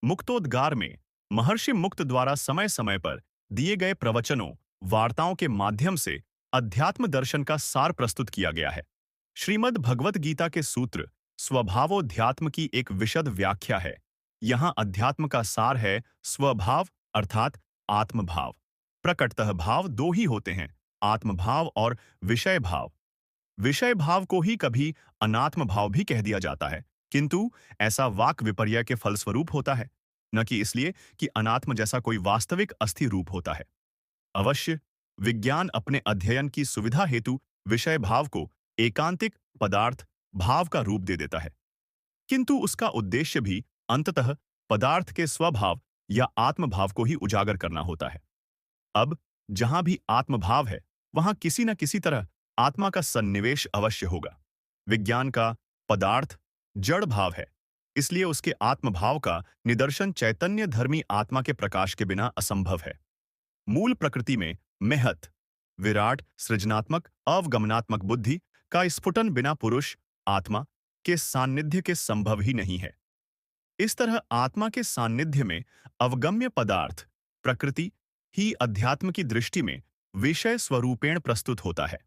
मुक्तोद्गार में महर्षि मुक्त द्वारा समय समय पर दिए गए प्रवचनों, वार्ताओं के माध्यम से अध्यात्म दर्शन का सार प्रस्तुत किया गया है। श्रीमद् भगवत गीता के सूत्र स्वभावोध्यात्म की एक विशद व्याख्या है। यहाँ अध्यात्म का सार है स्वभाव अर्थात आत्मभाव। प्रकटतः भाव दो ही होते हैं, आत्मभाव और विषय भाव। विषय भाव को ही कभी अनात्म भाव भी कह दिया जाता है, किंतु ऐसा वाक विपर्य के फलस्वरूप होता है, न कि इसलिए कि अनात्म जैसा कोई वास्तविक अस्थि रूप होता है। अवश्य विज्ञान अपने अध्ययन की सुविधा हेतु विषय भाव को एकांतिक पदार्थ भाव का रूप दे देता है, किंतु उसका उद्देश्य भी अंततः पदार्थ के स्वभाव या आत्मभाव को ही उजागर करना होता है। अब जहां भी आत्मभाव है, वहां किसी न किसी तरह आत्मा का सन्निवेश अवश्य होगा। विज्ञान का पदार्थ जड़ भाव है, इसलिए उसके आत्मभाव का निदर्शन चैतन्य धर्मी आत्मा के प्रकाश के बिना असंभव है। मूल प्रकृति में महत, विराट, सृजनात्मक, अवगमनात्मक बुद्धि का स्फुटन बिना पुरुष आत्मा के सान्निध्य के संभव ही नहीं है। इस तरह आत्मा के सान्निध्य में अवगम्य पदार्थ प्रकृति ही अध्यात्म की दृष्टि में विषय स्वरूपेण प्रस्तुत होता है।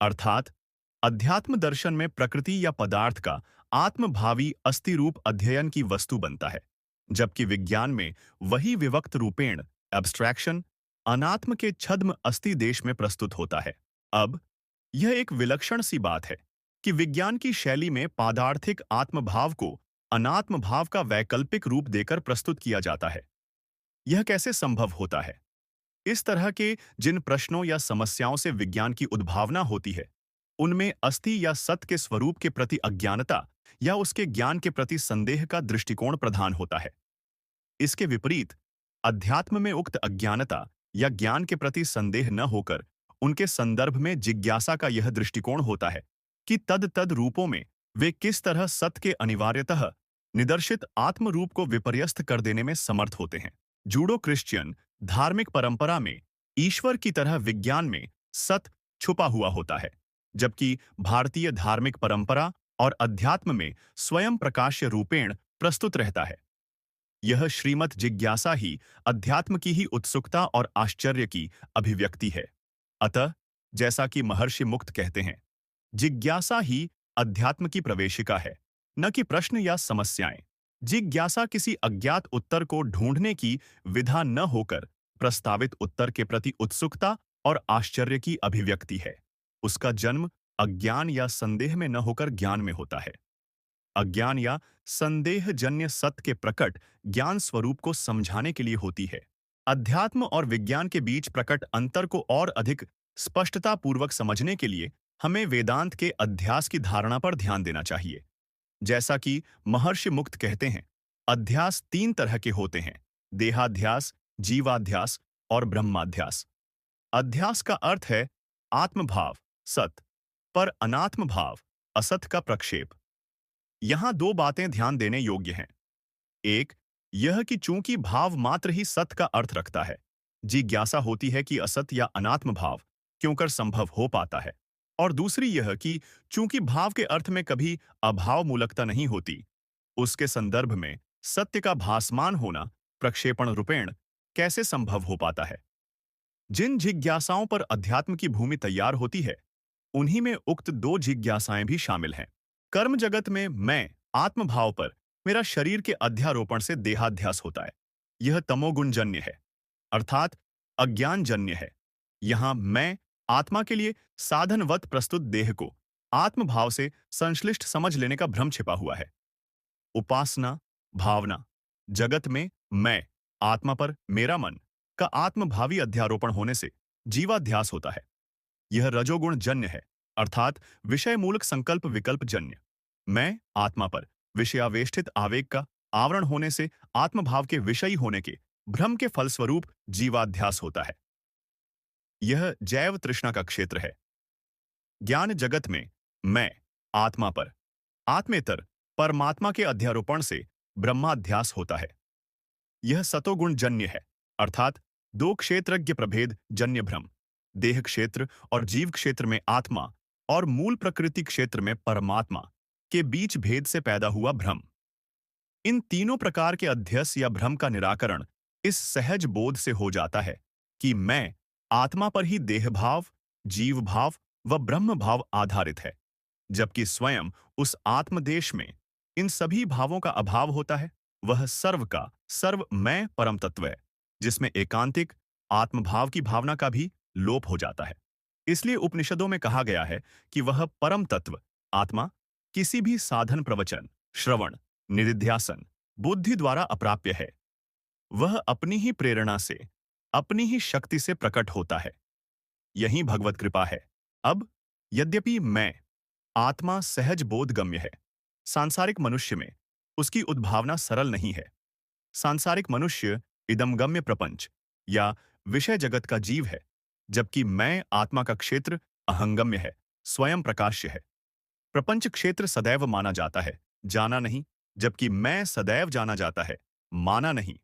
अर्थात अध्यात्म दर्शन में प्रकृति या पदार्थ का आत्मभावी अस्थि रूप अध्ययन की वस्तु बनता है, जबकि विज्ञान में वही विवक्त रूपेण एब्स्ट्रैक्शन अनात्म के छद्म अस्थि देश में प्रस्तुत होता है। अब यह एक विलक्षण सी बात है कि विज्ञान की शैली में पादार्थिक आत्मभाव को अनात्म भाव का वैकल्पिक रूप देकर प्रस्तुत किया जाता है। यह कैसे संभव होता है? इस तरह के जिन प्रश्नों या समस्याओं से विज्ञान की उद्भावना होती है, उनमें अस्थि या सत्य के स्वरूप के प्रति अज्ञानता या उसके ज्ञान के प्रति संदेह का दृष्टिकोण प्रधान होता है। इसके विपरीत अध्यात्म में उक्त अज्ञानता या ज्ञान के प्रति संदेह न होकर उनके संदर्भ में जिज्ञासा का यह दृष्टिकोण होता है कि तद तद रूपों में वे किस तरह सत्य के अनिवार्यतः निदर्शित आत्म रूप को विपर्यस्त कर देने में समर्थ होते हैं। जूडो क्रिश्चियन धार्मिक परंपरा में ईश्वर की तरह विज्ञान में सत्य छुपा हुआ होता है, जबकि भारतीय धार्मिक परंपरा और अध्यात्म में स्वयं प्रकाश्य रूपेण प्रस्तुत रहता है। यह श्रीमत जिज्ञासा ही अध्यात्म की ही उत्सुकता और आश्चर्य की अभिव्यक्ति है। अतः जैसा कि महर्षि मुक्त कहते हैं, जिज्ञासा ही अध्यात्म की प्रवेशिका है, न कि प्रश्न या समस्याएं। जिज्ञासा किसी अज्ञात उत्तर को ढूंढने की विधा न होकर प्रस्तावित उत्तर के प्रति उत्सुकता और आश्चर्य की अभिव्यक्ति है। उसका जन्म अज्ञान या संदेह में न होकर ज्ञान में होता है। अज्ञान या संदेहजन्य सत्य के प्रकट ज्ञान स्वरूप को समझाने के लिए होती है। अध्यात्म और विज्ञान के बीच प्रकट अंतर को और अधिक स्पष्टता पूर्वक समझने के लिए हमें वेदांत के अध्यास की धारणा पर ध्यान देना चाहिए। जैसा कि महर्षि मुक्त कहते हैं, अध्यास तीन तरह के होते हैं: देहाध्यास, जीवाध्यास और ब्रह्माध्यास। अध्यास का अर्थ है आत्मभाव सत पर अनात्म भाव असत का प्रक्षेप। यहां दो बातें ध्यान देने योग्य हैं। एक, यह कि चूंकि भाव मात्र ही सत का अर्थ रखता है, जिज्ञासा होती है कि असत या अनात्म भाव क्यों कर संभव हो पाता है। और दूसरी यह कि चूंकि भाव के अर्थ में कभी अभाव मूलकता नहीं होती, उसके संदर्भ में सत्य का भासमान होना प्रक्षेपण रूपेण कैसे संभव हो पाता है। जिन जिज्ञासाओं पर अध्यात्म की भूमि तैयार होती है, उन्हीं में उक्त दो जिज्ञासाएं भी शामिल हैं। कर्म जगत में मैं आत्मभाव पर मेरा शरीर के अध्यारोपण से देहाध्यास होता है। यह तमोगुणजन्य है, अर्थात अज्ञानजन्य है। यहां मैं आत्मा के लिए साधनवत प्रस्तुत देह को आत्मभाव से संश्लिष्ट समझ लेने का भ्रम छिपा हुआ है। उपासना भावना जगत में मैं आत्मा पर मेरा मन का आत्मभावी अध्यारोपण होने से जीवाध्यास होता है। यह रजोगुण जन्य है, अर्थात विषय मूलक संकल्प विकल्प जन्य। मैं आत्मा पर विषयावेष्टित आवेग का आवरण होने से आत्मभाव के विषयी होने के भ्रम के फलस्वरूप जीवाध्यास होता है। यह जैव तृष्णा का क्षेत्र है। ज्ञान जगत में मैं आत्मा पर आत्मेतर परमात्मा के अध्यारोपण से ब्रह्माध्यास होता है। यह सतोगुण जन्य है, अर्थात दो क्षेत्रज्ञ प्रभेद जन्य भ्रम, देह क्षेत्र और जीव क्षेत्र में आत्मा और मूल प्रकृति क्षेत्र में परमात्मा के बीच भेद से पैदा हुआ भ्रम। इन तीनों प्रकार के अध्यस या भ्रम का निराकरण इस सहज बोध से हो जाता है कि मैं आत्मा पर ही देह भाव, जीव भाव व ब्रह्म भाव आधारित है, जबकि स्वयं उस आत्मदेश में इन सभी भावों का अभाव होता है। वह सर्व का सर्व मैं परम तत्व है, जिसमें एकांतिक आत्मभाव की भावना का भी लोप हो जाता है। इसलिए उपनिषदों में कहा गया है कि वह परम तत्व आत्मा किसी भी साधन प्रवचन, श्रवण, निदिध्यासन, बुद्धि द्वारा अप्राप्य है। वह अपनी ही प्रेरणा से, अपनी ही शक्ति से प्रकट होता है। यही भगवत कृपा है। अब यद्यपि मैं आत्मा सहज बोधगम्य है, सांसारिक मनुष्य में उसकी उद्भावना सरल नहीं है। सांसारिक मनुष्य इदमगम्य प्रपंच या विषय जगत का जीव है, जबकि मैं आत्मा का क्षेत्र अहंगम्य है, स्वयं प्रकाश्य है। प्रपंच क्षेत्र सदैव माना जाता है, जाना नहीं, जबकि मैं सदैव जाना जाता है, माना नहीं।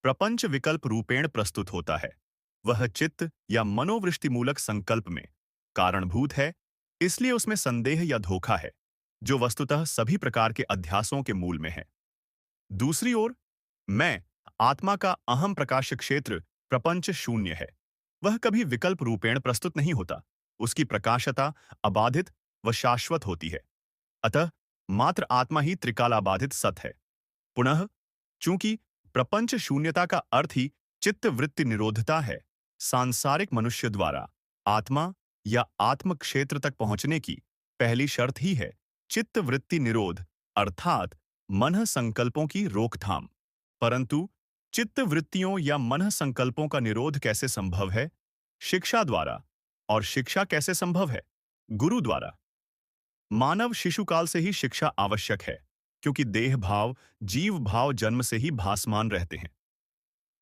प्रपंच विकल्प रूपेण प्रस्तुत होता है। वह चित्त या मनोवृष्टिमूलक संकल्प में कारणभूत है, इसलिए उसमें संदेह या धोखा है, जो वस्तुतः सभी प्रकार के अध्यासों के मूल में है। दूसरी ओर, मैं आत्मा का अहम प्रकाश क्षेत्र प्रपंच शून्य है। वह कभी विकल्प रूपेण प्रस्तुत नहीं होता। उसकी प्रकाशता अबाधित व शाश्वत होती है। अतः मात्र आत्मा ही त्रिकालाबाधित सत है। पुनः चूंकि प्रपंच शून्यता का अर्थ ही चित्त वृत्ति निरोधता है, सांसारिक मनुष्य द्वारा आत्मा या आत्म क्षेत्र तक पहुंचने की पहली शर्त ही है चित्त वृत्ति निरोध, अर्थात मन संकल्पों की रोकथाम। परंतु चित्त वृत्तियों या मन संकल्पों का निरोध कैसे संभव है? शिक्षा द्वारा। और शिक्षा कैसे संभव है? गुरु द्वारा। मानव शिशुकाल से ही शिक्षा आवश्यक है, क्योंकि देह भाव, जीव भाव जन्म से ही भासमान रहते हैं।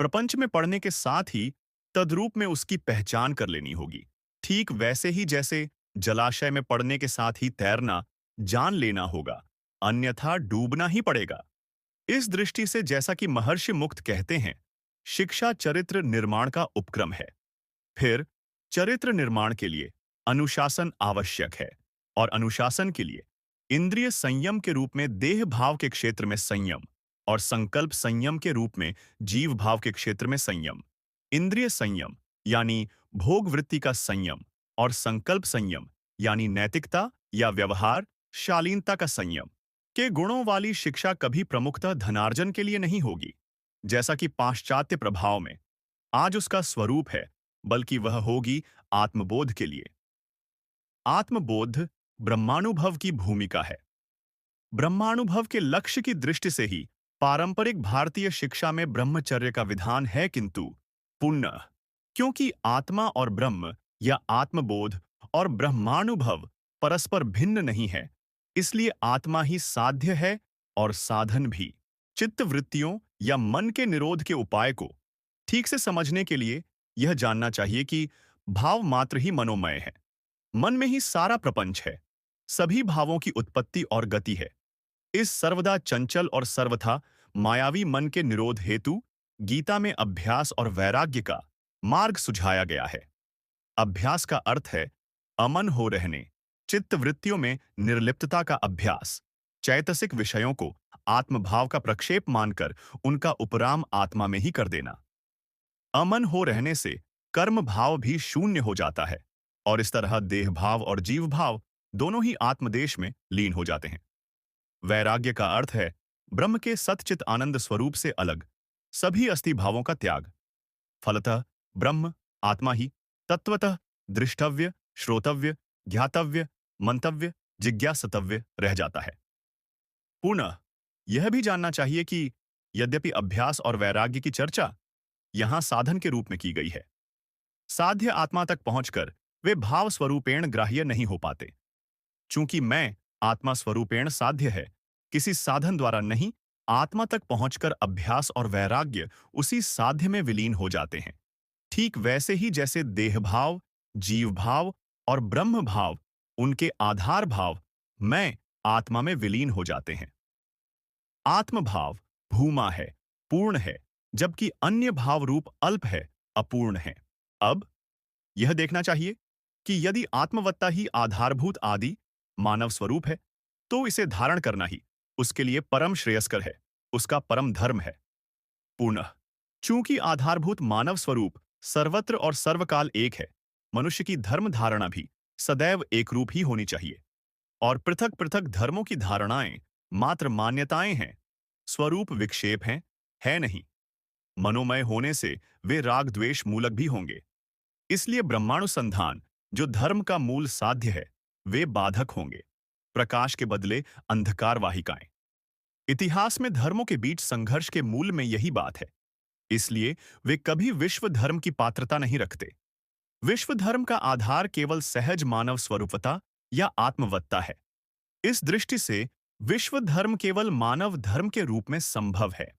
प्रपंच में पढ़ने के साथ ही तद्रूप में उसकी पहचान कर लेनी होगी। ठीक वैसे ही जैसे जलाशय में पड़ने के साथ ही तैरना जान लेना होगा, अन्यथा डूबना ही पड़ेगा। इस दृष्टि से जैसा कि महर्षि मुक्त कहते हैं, शिक्षा चरित्र निर्माण का उपक्रम है। फिर चरित्र निर्माण के लिए अनुशासन आवश्यक है, और अनुशासन के लिए इंद्रिय संयम के रूप में देह भाव के क्षेत्र में संयम और संकल्प संयम के रूप में जीव भाव के क्षेत्र में संयम। इंद्रिय संयम यानी भोग वृत्ति का संयम और संकल्प संयम यानी नैतिकता या व्यवहार शालीनता का संयम के गुणों वाली शिक्षा कभी प्रमुखतः धनार्जन के लिए नहीं होगी, जैसा कि पाश्चात्य प्रभाव में आज उसका स्वरूप है, बल्कि वह होगी आत्मबोध के लिए। आत्मबोध ब्रह्मानुभव की भूमिका है। ब्रह्मानुभव के लक्ष्य की दृष्टि से ही पारंपरिक भारतीय शिक्षा में ब्रह्मचर्य का विधान है, किंतु पुनः क्योंकि आत्मा और ब्रह्म या आत्मबोध और ब्रह्मानुभव परस्पर भिन्न नहीं है, इसलिए आत्मा ही साध्य है और साधन भी। चित्त वृत्तियों या मन के निरोध के उपाय को ठीक से समझने के लिए यह जानना चाहिए कि भाव मात्र ही मनोमय है। मन में ही सारा प्रपंच है। सभी भावों की उत्पत्ति और गति है। इस सर्वदा चंचल और सर्वथा मायावी मन के निरोध हेतु गीता में अभ्यास और वैराग्य का मार्ग सुझाया गया है। अभ्यास का अर्थ है अमन हो रहने, चित्त वृत्तियों में निर्लिप्तता का अभ्यास, चैतसिक विषयों को आत्मभाव का प्रक्षेप मानकर उनका उपराम आत्मा में ही कर देना। अमन हो रहने से कर्म भाव भी शून्य हो जाता है, और इस तरह देह भाव और जीव भाव दोनों ही आत्मदेश में लीन हो जाते हैं। वैराग्य का अर्थ है ब्रह्म के सतचित आनंद स्वरूप से अलग सभी अस्थि भावों का त्याग। फलतः ब्रह्म आत्मा ही तत्वतः दृष्टव्य, श्रोतव्य, ज्ञातव्य, मंतव्य, जिज्ञासतव्य रह जाता है। पुनः यह भी जानना चाहिए कि यद्यपि अभ्यास और वैराग्य की चर्चा यहां साधन के रूप में की गई है, साध्य आत्मा तक पहुंचकर वे भाव स्वरूपेण ग्राह्य नहीं हो पाते। चूंकि मैं आत्मा स्वरूपेण साध्य है, किसी साधन द्वारा नहीं, आत्मा तक पहुंचकर अभ्यास और वैराग्य उसी साध्य में विलीन हो जाते हैं। ठीक वैसे ही जैसे देह भाव, जीव भाव और ब्रह्म भाव उनके आधार भाव मैं आत्मा में विलीन हो जाते हैं। आत्मभाव भूमा है, पूर्ण है, जबकि अन्य भाव रूप अल्प है, अपूर्ण है। अब यह देखना चाहिए कि यदि आत्मवत्ता ही आधारभूत आदि मानव स्वरूप है, तो इसे धारण करना ही उसके लिए परम श्रेयस्कर है, उसका परम धर्म है। पुनः चूंकि आधारभूत मानव स्वरूप सर्वत्र और सर्वकाल एक है, मनुष्य की धर्म धारणा भी सदैव एक रूप ही होनी चाहिए। और पृथक पृथक धर्मों की धारणाएं मात्र मान्यताएं हैं, स्वरूप विक्षेप हैं, है नहीं। मनोमय होने से वे राग द्वेष मूलक भी होंगे। इसलिए ब्रह्मानुसंधान, जो धर्म का मूल साध्य है, वे बाधक होंगे, प्रकाश के बदले अंधकार वाहिकाएं। इतिहास में धर्मों के बीच संघर्ष के मूल में यही बात है। इसलिए वे कभी विश्व धर्म की पात्रता नहीं रखते। विश्व धर्म का आधार केवल सहज मानव स्वरूपता या आत्मवत्ता है। इस दृष्टि से विश्व धर्म केवल मानव धर्म के रूप में संभव है।